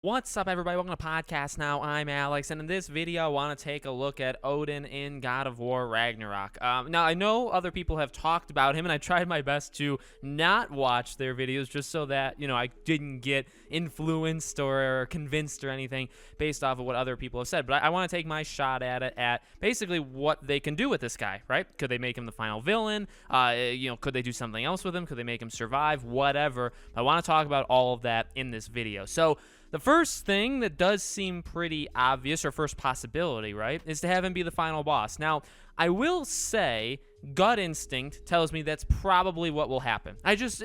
What's up, everybody? Welcome to Podcast Now. I'm Alex, and in this video, I want to take a look at Odin in God of War Ragnarok. Now, I know other people have talked about him, and I tried my best to not watch their videos just so that, I didn't get influenced or convinced or anything based off of what other people have said. But I want to take my shot at it at basically what they can do with this guy, right? Could they make him the final villain? Could they do something else with him? Could they make him survive? Whatever. I want to talk about all of that in this video. So, the first thing that does seem pretty obvious, or first possibility, right, is to have him be the final boss. Now, I will say, gut instinct tells me that's probably what will happen. There's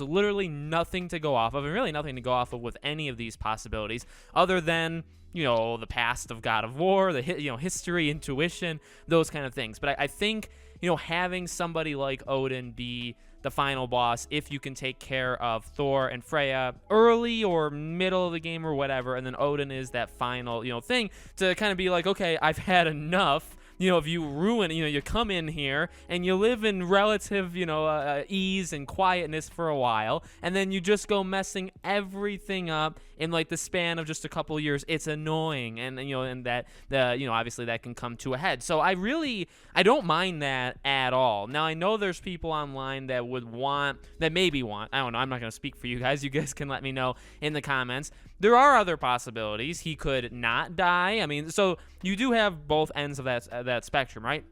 literally nothing to go off of, and really nothing to go off of with any of these possibilities, other than, the past of God of War, the history, intuition, those kind of things. But I think, having somebody like Odin be the final boss, if you can take care of Thor and Freya early or middle of the game or whatever, and then Odin is that final, thing to kind of be like, okay, I've had enough. If you ruin, you come in here and you live in relative, ease and quietness for a while, and then you just go messing everything up in like the span of just a couple years. It's annoying, and that obviously that can come to a head. So I don't mind that at all. Now I know there's people online that maybe want. I don't know. I'm not gonna speak for you guys. You guys can let me know in the comments. There are other possibilities. He could not die. I mean, so you do have both ends of that spectrum, right?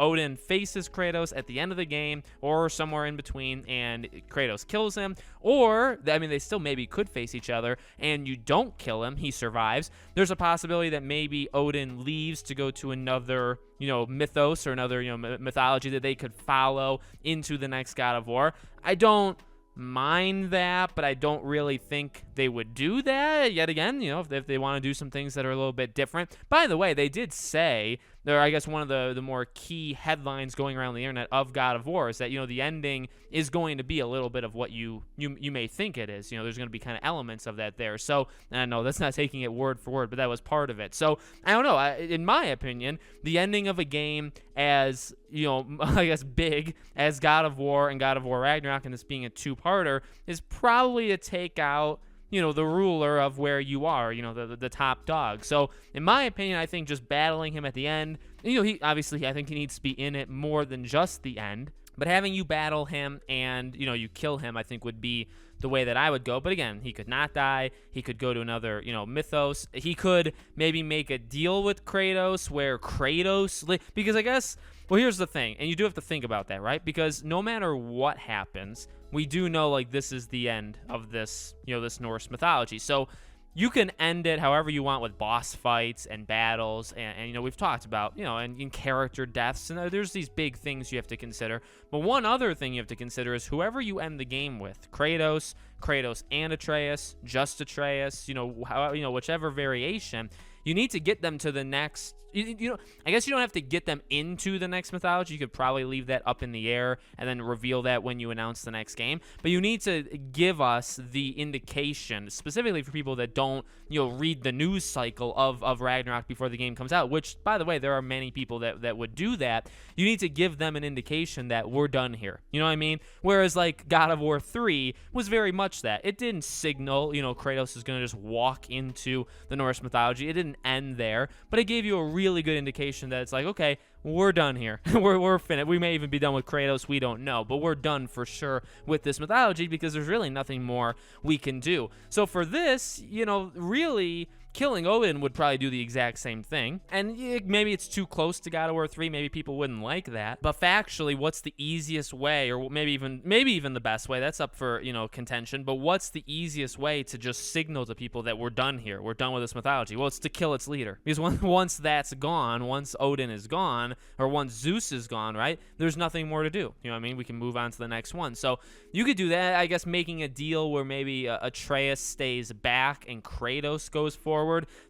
Odin faces Kratos at the end of the game, or somewhere in between, and Kratos kills him. Or, they still maybe could face each other, and you don't kill him. He survives. There's a possibility that maybe Odin leaves to go to another, mythos or another, mythology that they could follow into the next God of War. I don't mind that, but I don't really think they would do that yet again, if they want to do some things that are a little bit different. By the way, they did say, I guess one of the more key headlines going around the internet of God of War is that, the ending is going to be a little bit of what you may think it is. There's going to be kind of elements of that there. So, I know that's not taking it word for word, but that was part of it. So, I don't know. In my opinion, the ending of a game as, I guess big as God of War and God of War Ragnarok, and this being a two-parter, is probably to take out the ruler of where you are, the top dog. So, in my opinion, I think just battling him at the end, I think he needs to be in it more than just the end. But having you battle him and, you kill him, I think would be the way that I would go. But again, he could not die. He could go to another, mythos. He could maybe make a deal with Kratos where because I guess, well, here's the thing, and you do have to think about that, right? Because no matter what happens, we do know, like, this is the end of this, this Norse mythology. So you can end it however you want with boss fights and battles, and we've talked about, and in character deaths, and there's these big things you have to consider. But one other thing you have to consider is whoever you end the game with, Kratos and Atreus, just Atreus, whichever variation, you need to get them to the next. I guess you don't have to get them into the next mythology. You could probably leave that up in the air and then reveal that when you announce the next game. But you need to give us the indication, specifically for people that don't, read the news cycle of Ragnarok before the game comes out, which, by the way, there are many people that would do that. You need to give them an indication that we're done here. You know what I mean? Whereas, like, God of War 3 was very much that. It didn't signal, Kratos is going to just walk into the Norse mythology. It didn't end there, but it gave you a really good indication that it's like, okay, we're done here. we're finished. We may even be done with Kratos. We don't know, but we're done for sure with this mythology because there's really nothing more we can do. So for this, really killing Odin would probably do the exact same thing. And maybe it's too close to God of War 3. Maybe people wouldn't like that. But factually, what's the easiest way, or maybe even the best way? That's up for, contention. But what's the easiest way to just signal to people that we're done here? We're done with this mythology. Well, it's to kill its leader. Because once that's gone, once Odin is gone, or once Zeus is gone, right, there's nothing more to do. You know what I mean? We can move on to the next one. So you could do that, I guess, making a deal where maybe Atreus stays back and Kratos goes forward.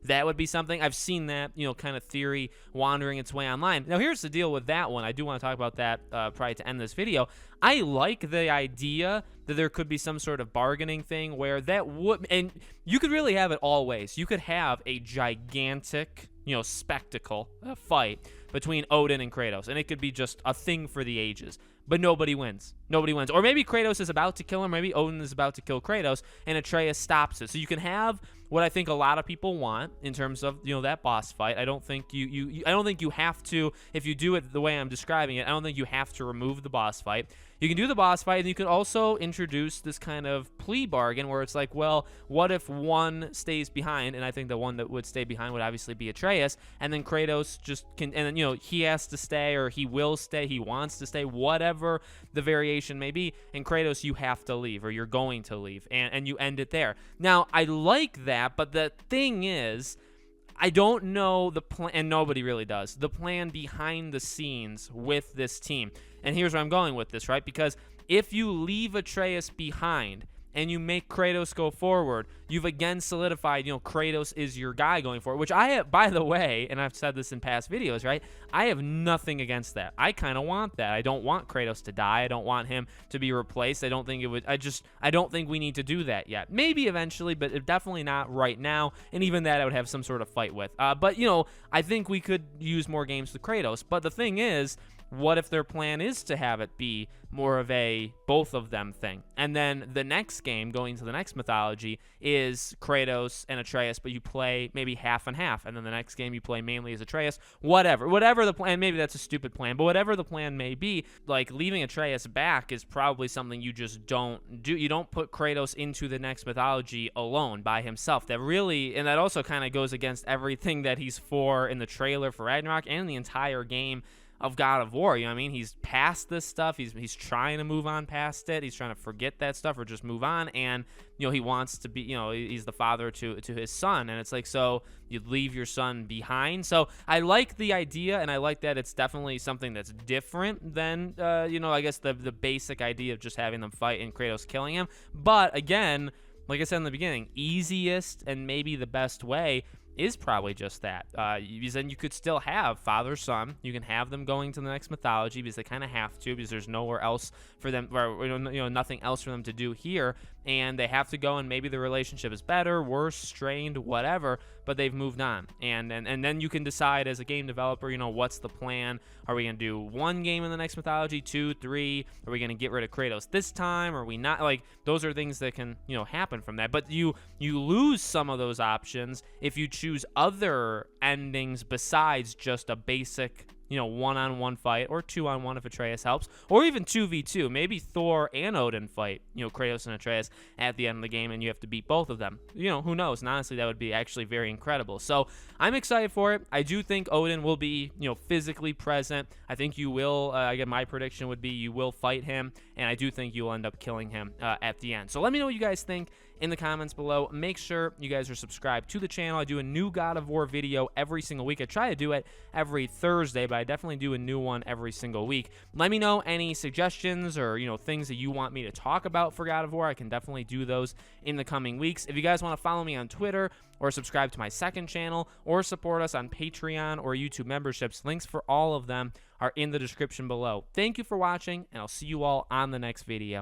That would be something. I've seen that, kind of theory wandering its way online. Now, here's the deal with that one. I do want to talk about that probably to end this video. I like the idea that there could be some sort of bargaining thing where that would, and you could really have it all ways. You could have a gigantic, spectacle, fight between Odin and Kratos, and it could be just a thing for the ages. but nobody wins. Nobody wins. Or maybe Kratos is about to kill him. Maybe Odin is about to kill Kratos, and Atreus stops it. So you can have what I think a lot of people want in terms of, you know, that boss fight. I don't think I don't think you have to, if you do it the way I'm describing it, I don't think you have to remove the boss fight. You can do the boss fight, and you can also introduce this kind of plea bargain where it's like, well, what if one stays behind? And I think the one that would stay behind would obviously be Atreus, and then Kratos just can, and then, you know, he has to stay, or he will stay, he wants to stay, whatever the variation may be, and Kratos, you have to leave, or you're going to leave, and you end it there. Now, I like that, but the thing is, I don't know the plan, and nobody really does, the plan behind the scenes with this team. And here's where I'm going with this, right? Because if you leave Atreus behind and you make Kratos go forward, you've again solidified, you know, Kratos is your guy going forward, which I have, by the way, and I've said this in past videos, right? I have nothing against that. I kind of want that. I don't want Kratos to die. I don't want him to be replaced. I don't think it would, I don't think we need to do that yet. Maybe eventually, but definitely not right now. And even that I would have some sort of fight with. But, you know, I think we could use more games with Kratos. But the thing is, what if their plan is to have it be more of a both of them thing? And then the next game, going to the next mythology, is Kratos and Atreus, but you play maybe half and half. And then the next game you play mainly as Atreus. Whatever the plan, maybe that's a stupid plan, but whatever the plan may be, like leaving Atreus back is probably something you just don't do. You don't put Kratos into the next mythology alone by himself. That really, and that also kind of goes against everything that he's for in the trailer for Ragnarok and the entire game of God of War. You know what I mean? He's past this stuff. He's trying to move on past it. He's trying to forget that stuff or just move on. And, you know, he wants to be, you know, he's the father to his son. And it's like, so you leave your son behind. So I like the idea, and I like that it's definitely something that's different than, you know, I guess the basic idea of just having them fight and Kratos killing him. But again, like I said in the beginning, easiest and maybe the best way is probably just that. Because then you could still have father-son. You can have them going to the next mythology because they kind of have to, because there's nowhere else for them, or, you know, nothing else for them to do here. And they have to go, and maybe the relationship is better, worse, strained, whatever, but they've moved on. And then you can decide as a game developer, you know, what's the plan? Are we going to do one game in the next mythology, 2, 3? Are we going to get rid of Kratos this time? Are we not? Like, those are things that can, you know, happen from that. But you lose some of those options if you choose other endings besides just a basic, you know, 1-on-1 fight, or 2-on-1 if Atreus helps, or even 2v2. Maybe Thor and Odin fight, you know, Kratos and Atreus at the end of the game, and you have to beat both of them. You know, who knows? And honestly, that would be actually very incredible. So I'm excited for it. I do think Odin will be, you know, physically present. I think you will, again, my prediction would be you will fight him, and I do think you'll end up killing him at the end. So let me know what you guys think in the comments below. Make sure you guys are subscribed to the channel. I do a new God of War video every single week. I try to do it every Thursday, but I definitely do a new one every single week. Let me know any suggestions or, you know, things that you want me to talk about for God of War. I can definitely do those in the coming weeks. If you guys want to follow me on Twitter, or subscribe to my second channel, or support us on Patreon or YouTube memberships, links for all of them are in the description below. Thank you for watching, and I'll see you all on the next video.